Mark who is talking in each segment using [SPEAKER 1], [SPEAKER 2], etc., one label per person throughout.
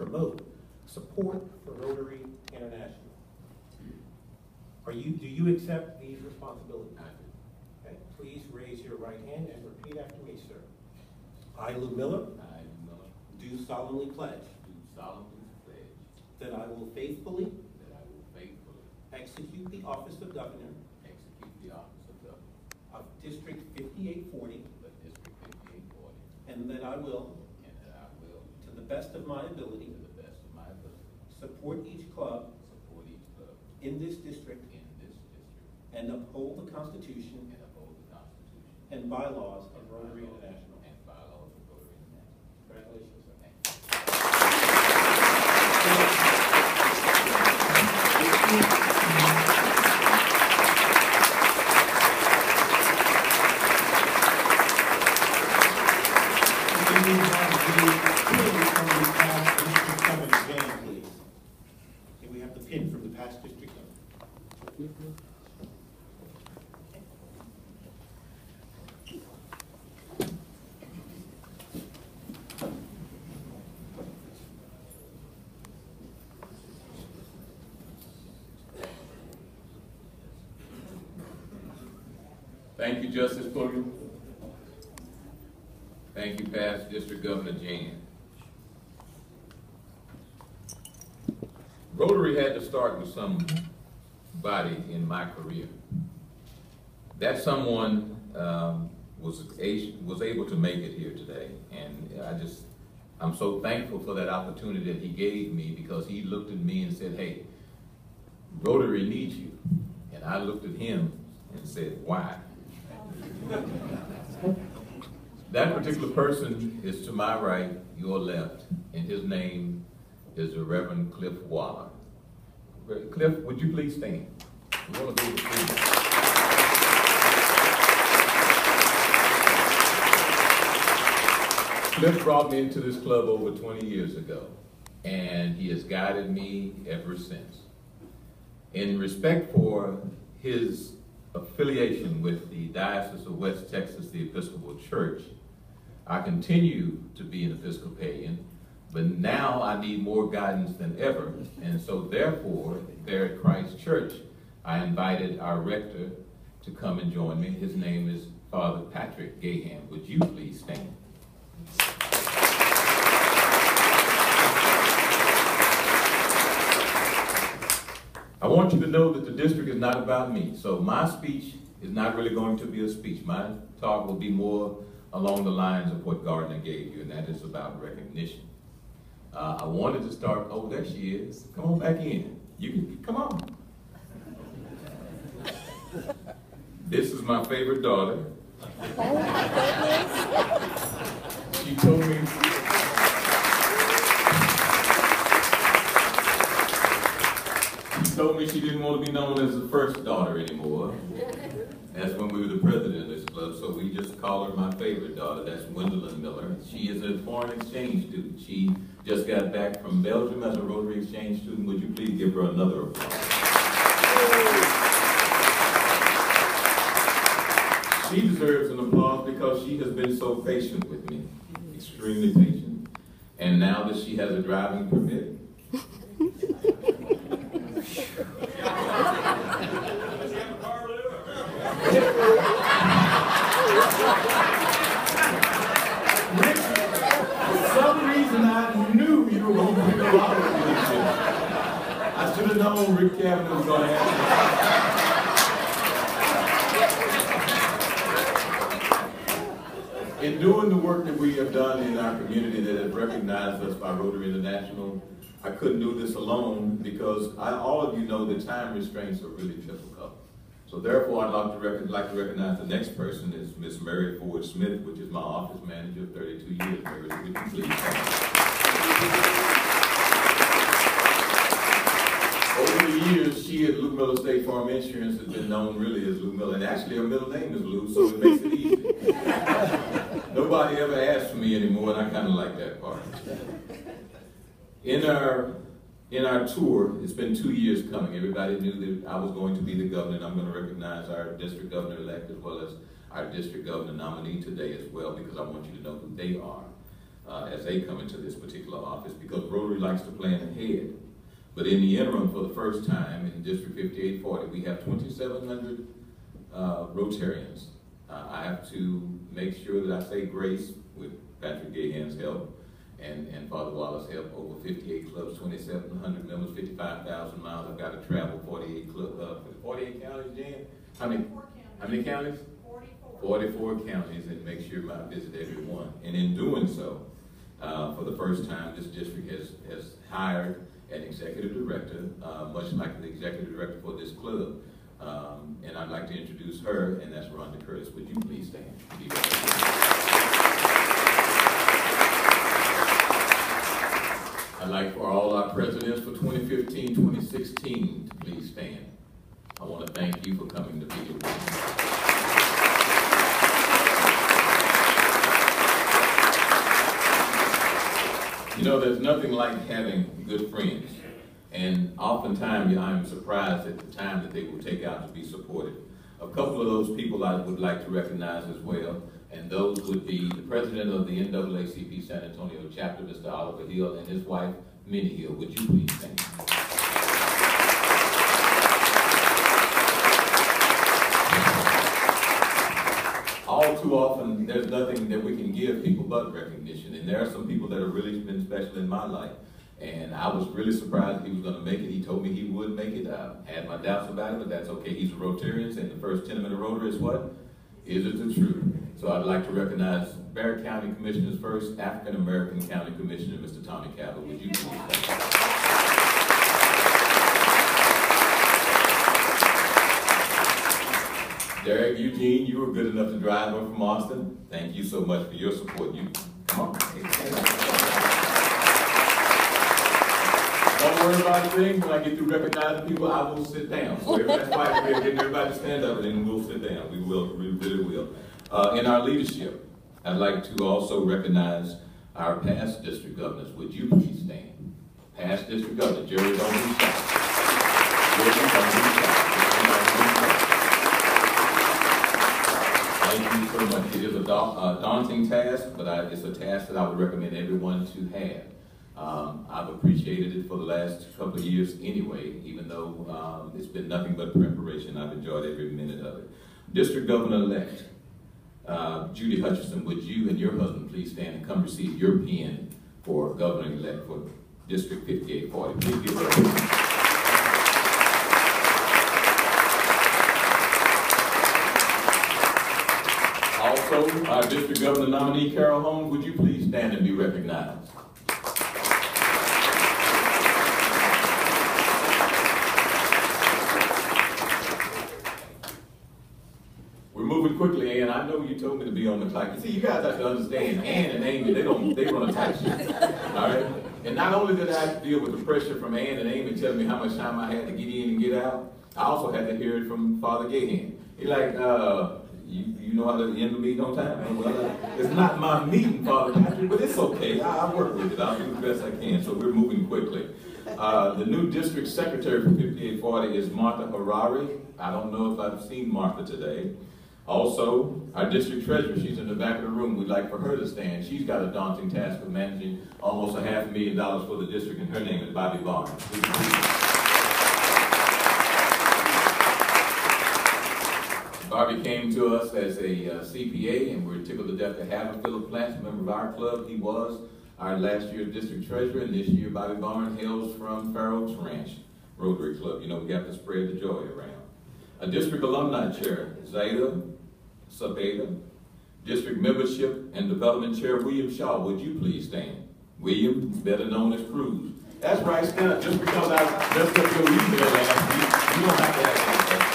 [SPEAKER 1] promote support for Rotary International. Do you accept these responsibilities?
[SPEAKER 2] I do.
[SPEAKER 1] Okay, please raise your right hand and repeat after me, sir. I, Lou Miller,
[SPEAKER 2] I, Miller,
[SPEAKER 1] do solemnly pledge
[SPEAKER 2] do solemnly pledge
[SPEAKER 1] that I will faithfully
[SPEAKER 2] that I will faithfully
[SPEAKER 1] execute the office of Governor
[SPEAKER 2] execute the office of Governor
[SPEAKER 1] of District 5840,
[SPEAKER 2] of District 5840,
[SPEAKER 1] and that I will,
[SPEAKER 2] and that I will,
[SPEAKER 1] to the best of my ability,
[SPEAKER 2] to the best of my ability,
[SPEAKER 1] support each club
[SPEAKER 2] support each club
[SPEAKER 1] in this district
[SPEAKER 2] in this district
[SPEAKER 1] and uphold the Constitution
[SPEAKER 2] and uphold the Constitution
[SPEAKER 1] and bylaws of Rotary International.
[SPEAKER 2] and bylaws of Rotary International.
[SPEAKER 1] Congratulations, sir.
[SPEAKER 2] Thank you.
[SPEAKER 1] We have the pin from the past district.
[SPEAKER 2] Thank you, Justice Pulliam. Thank you, past District Governor Jan. Rotary had to start with somebody in my career. That someone was able to make it here today, and I'm so thankful for that opportunity that he gave me, because he looked at me and said, "Hey, Rotary needs you," and I looked at him and said, "Why?" That particular person is to my right, your left, and his name is the Reverend Cliff Waller. Cliff, would you please stand? We want to be able to see you. Cliff brought me into this club over 20 years ago, and he has guided me ever since. In respect for his affiliation with the Diocese of West Texas, the Episcopal Church, I continue to be an Episcopalian, but now I need more guidance than ever, and so therefore, there at Christ Church, I invited our rector to come and join me. His name is Father Patrick Gahan. Would you please stand? I want you to know that the district is not about me, so my speech is not really going to be a speech. My talk will be more along the lines of what Gardner gave you, and that is about recognition. I wanted to start, oh, there she is. Come on back in. You can, come on. This is my favorite daughter. She told me, she didn't want to be known as the first daughter anymore. That's when we were the president of this club, so we just call her my favorite daughter. That's Gwendolyn Miller. She is a foreign exchange student. She just got back from Belgium as a Rotary exchange student. Would you please give her another applause? She deserves an applause because she has been so patient with me, extremely patient. And now that she has a driving permit, for some reason I knew you were going to pick a lot of leadership. I should have known Rick Kavanaugh was going to happen. In doing the work that we have done in our community that has recognized us by Rotary International, I couldn't do this alone because all of you know that time restraints are really difficult. So therefore, I'd like to recognize the next person is Miss Mary Ford Smith, which is my office manager of 32 years. Mary, would you please Over the years, she at Lou Miller State Farm Insurance has been known really as Lou Miller, and actually her middle name is Lou, so it makes it easy. Nobody ever asks for me anymore, and I kind of like that part. In our tour, it's been 2 years coming. Everybody knew that I was going to be the governor, and I'm going to recognize our district governor-elect as well as our district governor nominee today as well, because I want you to know who they are as they come into this particular office, because Rotary likes to plan ahead. But in the interim, for the first time in District 5840, we have 2,700 Rotarians. I have to make sure that I say grace with Patrick Gahan's help and Father Wallace's help. Over 58 clubs, 2,700 members, 55,000 miles. I've got to travel 48 counties, Jan? How many counties? 44 counties, and make sure I visit every one. And in doing so, for the first time, this district has hired an executive director, much like the executive director for this club. And I'd like to introduce her, and that's Rhonda Curtis. Would you please stand? I'd like for all our presidents for 2015, 2016 to please stand. I want to thank you for coming to be with me. You know, there's nothing like having good friends. And oftentimes I'm surprised at the time that they will take out to be supported. A couple of those people I would like to recognize as well, and those would be the president of the NAACP San Antonio chapter, Mr. Oliver Hill, and his wife, Minnie Hill. Would you please stand? All too often, there's nothing that we can give people but recognition. And there are some people that have really been special in my life. And I was really surprised he was going to make it. He told me he would make it. I had my doubts about it, but that's okay. He's a Rotarian, and the first tenement of Rotary is what? Is it the truth? So I'd like to recognize Barrett County Commissioner's first African-American County Commissioner, Mr. Tommy Cabell. Would you please thank him? Derek Eugene, you were good enough to drive up from Austin. Thank you so much for your support. You come on. Don't worry about a thing. When I get through recognizing people, I will sit down. So that's why we're getting everybody to stand up, and then we'll sit down. We really will. In our leadership, I'd like to also recognize our past district governors. Would you please stand? Past district governor, Jerry, don't be shy. Jerry, don't be shy. Thank you so much. It is a daunting task, but it's a task that I would recommend everyone to have. I've appreciated it for the last couple of years anyway, even though it's been nothing but preparation. I've enjoyed every minute of it. District Governor-elect, Judy Hutchinson, would you and your husband please stand and come receive your pen for Governor-elect for District 5840. Please give her a pen. Also, our District Governor nominee, Carol Holmes, would you please stand and be recognized? We're moving quickly, Ann. I know you told me to be on the clock. You see, you guys have to understand, Ann and Amy, they run a tight ship, all right? And not only did I have to deal with the pressure from Ann and Amy telling me how much time I had to get in and get out, I also had to hear it from Father Gahan. He's like, you know how to end the meeting on time? Well, it's not my meeting, Father Patrick, but it's okay. I'll work with it. I'll do the best I can. So we're moving quickly. The new district secretary for 5840 is Martha Harari. I don't know if I've seen Martha today. Also, our district treasurer, she's in the back of the room. We'd like for her to stand. She's got a daunting task of managing almost $500,000 for the district, and her name is Bobby Barnes. Bobby came to us as a CPA, and we're tickled to death to have him. Philip Plants, a member of our club. He was our last year's district treasurer, and this year Bobby Barnes hails from Fair Oaks Ranch Rotary Club. You know, we have to spread the joy around. A district alumni chair, Zaida Sabeda. District membership and development chair, William Shaw. Would you please stand? William, better known as Cruz. That's right, stand up. Just because I messed up your email last week, you don't have to ask anything.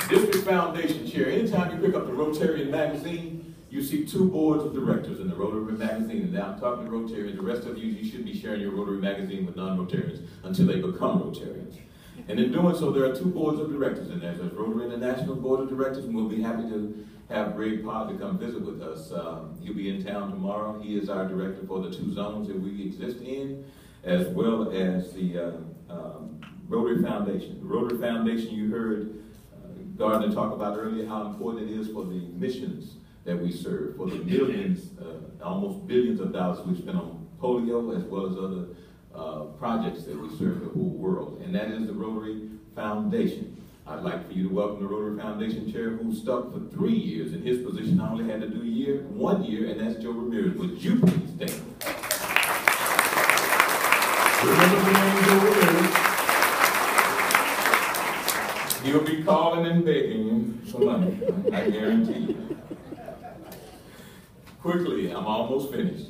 [SPEAKER 2] District Foundation Chair. Anytime you pick up the Rotarian magazine, you see 2 boards of directors in the Rotary magazine. And now I'm talking to Rotarians. The rest of you should be sharing your Rotary magazine with non-Rotarians until they become Rotarians. And in doing so, there are 2 boards of directors in there. There's Rotary International Board of Directors, and we'll be happy to have Greg Pod to come visit with us. He'll be in town tomorrow. He is our director for the 2 zones that we exist in, as well as the Rotary Foundation. The Rotary Foundation, you heard Gardner talk about earlier how important it is for the missions that we serve, for the millions, almost billions of dollars we spend on polio, as well as other projects that we serve the whole world, and that is the Rotary Foundation. I'd like for you to welcome the Rotary Foundation Chair, who stuck for 3 years in his position. I only had to do 1 year, and that's Joe Ramirez. Would you please stand? Remember the name Joe Ramirez? He'll be calling and begging you for money, I guarantee you. Quickly, I'm almost finished.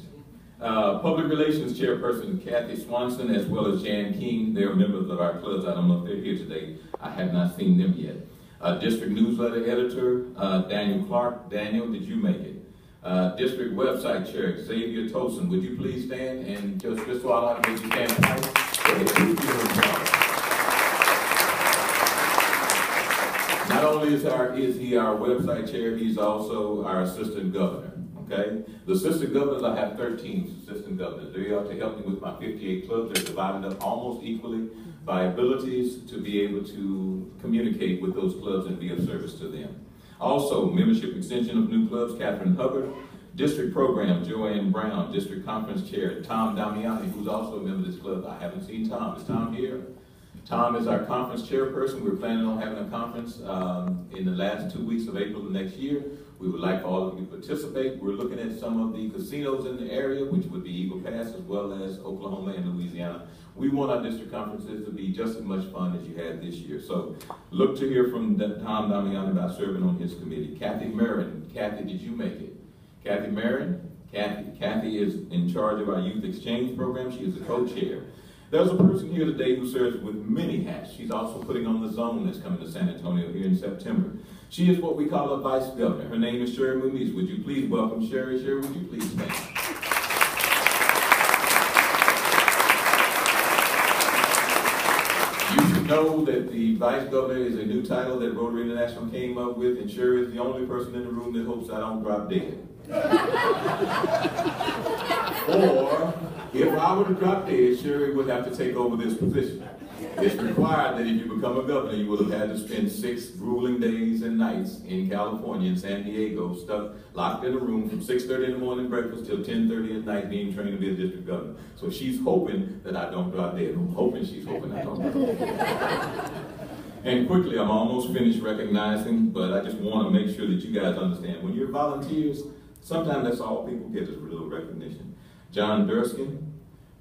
[SPEAKER 2] Public Relations Chairperson Kathy Swanson, as well as Jan King, they're members of our clubs. I don't know if they're here today. I have not seen them yet. District Newsletter Editor, Daniel Clark. Daniel, did you make it? District Website Chair, Xavier Tolson, would you please stand? And just so I like to make you stand tonight, not only is he our website chair, he's also our assistant governor. Okay? The assistant governors, I have 13 assistant governors. They are to help me with my 58 clubs. They're divided up almost equally by abilities to be able to communicate with those clubs and be of service to them. Also, membership extension of new clubs, Catherine Hubbard. District program, Joanne Brown. District conference chair, Tom Damiani, who's also a member of this club. I haven't seen Tom. Is Tom here? Tom is our conference chairperson. We're planning on having a conference in the last 2 weeks of April of next year. We would like for all of you to participate. We're looking at some of the casinos in the area, which would be Eagle Pass, as well as Oklahoma and Louisiana. We want our district conferences to be just as much fun as you had this year. So look to hear from Tom Damiani about serving on his committee. Kathy Marin. Kathy, did you make it? Kathy Marin? Kathy is in charge of our youth exchange program. She is the co-chair. There's a person here today who serves with many hats. She's also putting on the zone that's coming to San Antonio here in September. She is what we call a vice governor. Her name is Sherry Muniz. Would you please welcome Sherry? Sherry, would you please stand? You should know that the vice governor is a new title that Rotary International came up with, and Sherry is the only person in the room that hopes I don't drop dead. Or, if I were to drop dead, Sherry would have to take over this position. It's required that if you become a governor, you would have had to spend 6 grueling days and nights in California, in San Diego, stuck, locked in a room from 6:30 in the morning breakfast till 10:30 at night being trained to be a district governor. So she's hoping that I don't drop dead. I'm hoping she's hoping I don't drop dead. And quickly, I'm almost finished recognizing, but I just want to make sure that you guys understand. When you're volunteers, sometimes that's all people get is a little recognition. John Durskin,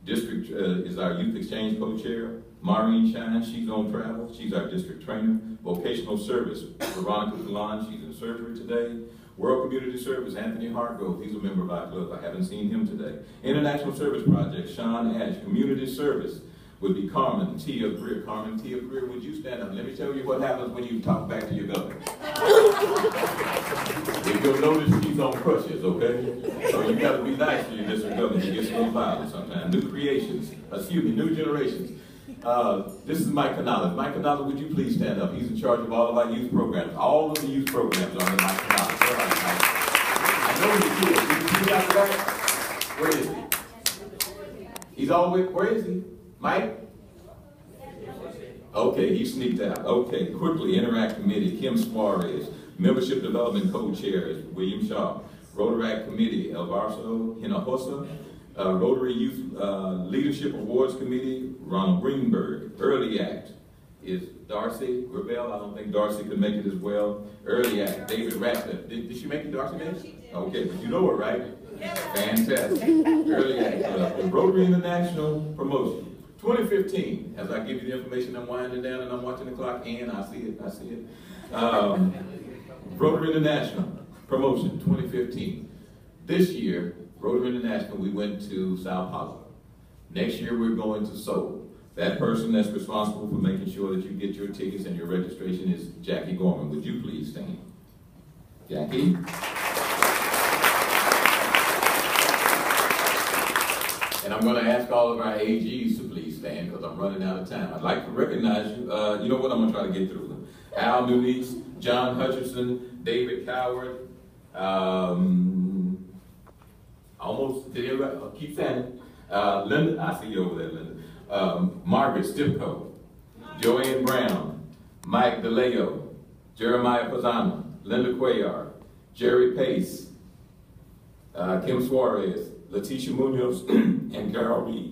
[SPEAKER 2] district is our youth exchange co-chair. Maureen Shine, she's on travel. She's our district trainer. Vocational service, Veronica Galan, she's in surgery today. World Community Service, Anthony Hargrove, he's a member of our club. I haven't seen him today. International Service Project, Sean Ash. Community Service would be Carmen Tia Greer. Carmen Tia Greer, would you stand up? Let me tell you what happens when you talk back to your governor. If you'll notice, she's on crutches, okay? So you gotta be nice to your district governor. He gets a little violent sometimes. New generations. This is Mike Canales. Mike Canales, would you please stand up? He's in charge of all of our youth programs. All of the youth programs are under Mike Canales. All right, Mike. I know he's here. Did you see out there? Where is he? He's always, where is he? Mike? Okay, he sneaked out. Okay, quickly, Interact Committee, Kim Suarez. Membership Development Co-Chair is William Shaw. Rotaract Committee, Elvarso Hinojosa. Rotary Youth Leadership Awards Committee, Ronald Greenberg. Early Act is Darcy Gravel. I don't think Darcy could make it as well. Early Act, David Ratcliffe. Did she make it, Darcy? No, she did. Okay, but you know her, right? Yeah. Fantastic. Early Act. Rotary International Promotion. 2015, as I give you the information, I'm winding down and I'm watching the clock, and I see it. Rotary International Promotion, 2015. This year, Rotary International, we went to Sao Paulo. Next year, we're going to Seoul. That person that's responsible for making sure that you get your tickets and your registration is Jackie Gorman. Would you please stand? Jackie? And I'm going to ask all of our AGs to please stand because I'm running out of time. I'd like to recognize you. You know what? I'm going to try to get through them. Al Nunes, John Hutcherson, David Coward, almost, did everybody, keep standing. Linda, I see you over there, Linda. Margaret Stipko, Joanne Brown, Mike DeLeo, Jeremiah Pazana, Linda Cuellar, Jerry Pace, Kim Suarez,
[SPEAKER 3] Leticia Munoz, and Carol Reed.